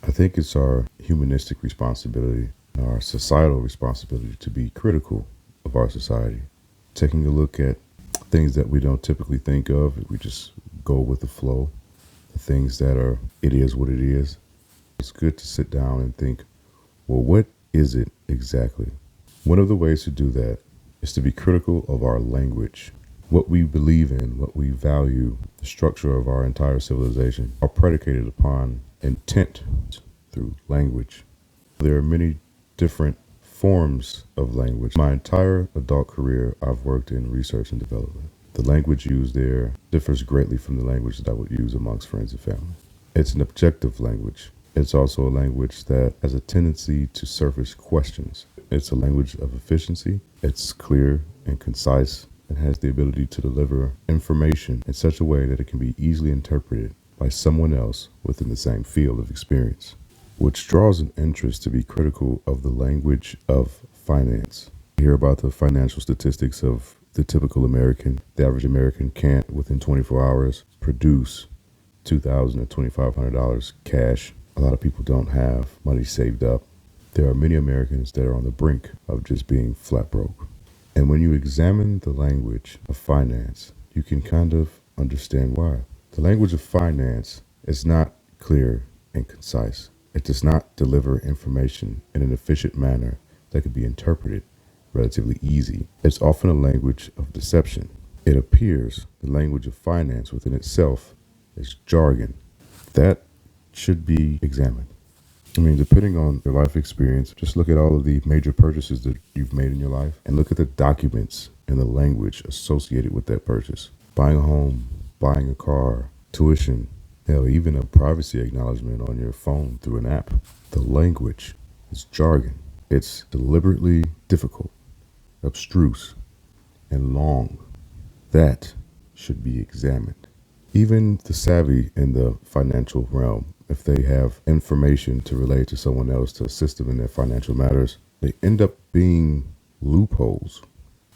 I think it's our humanistic responsibility, our societal responsibility to be critical of our society, taking a look at things that we don't typically think of. We just go with the flow, the things that are, it is what it is. It's good to sit down and think, well, what is it exactly? One of the ways to do that is to be critical of our language. What we believe in, what we value, the structure of our entire civilization are predicated upon intent through language. There are many different forms of language. My entire adult career, I've worked in research and development. The language used there differs greatly from the language that I would use amongst friends and family. It's an objective language. It's also a language that has a tendency to surface questions. It's a language of efficiency. It's clear and concise and has the ability to deliver information in such a way that it can be easily interpreted by someone else within the same field of experience, which draws an interest to be critical of the language of finance. You hear about the financial statistics of the typical American. The average American can't, within 24 hours, produce $2,000 or $2,500 cash. A lot of people don't have money saved up. There are many Americans that are on the brink of just being flat broke. And when you examine the language of finance, you can kind of understand why. The language of finance is not clear and concise. It does not deliver information in an efficient manner that can be interpreted relatively easy. It's often a language of deception. It appears the language of finance within itself is jargon. That should be examined. I mean, depending on your life experience, just look at all of the major purchases that you've made in your life and look at the documents and the language associated with that purchase. Buying a home, buying a car, tuition, hell, even a privacy acknowledgement on your phone through an app. The language is jargon. It's deliberately difficult, abstruse, and long. That should be examined. Even the savvy in the financial realm, if they have information to relay to someone else to assist them in their financial matters, they end up being loopholes.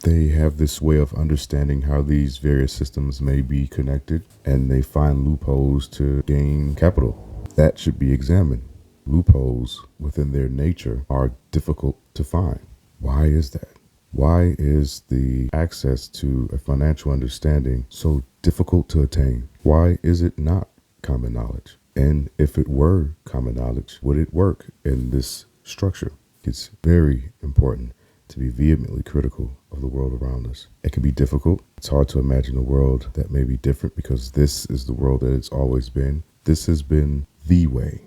They have this way of understanding how these various systems may be connected, and they find loopholes to gain capital. That should be examined. Loopholes within their nature are difficult to find. Why is that? Why is the access to a financial understanding so difficult to attain? Why is it not common knowledge? And if it were common knowledge, would it work in this structure? It's very important to be vehemently critical of the world around us. It can be difficult. It's hard to imagine a world that may be different because this is the world that it's always been. This has been the way.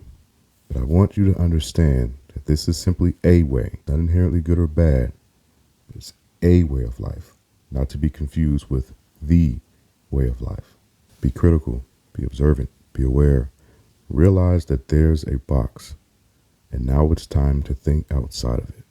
But I want you to understand that this is simply a way, not inherently good or bad. It's a way of life, not to be confused with the way of life. Be critical, be observant, be aware. Realize that there's a box, and now it's time to think outside of it.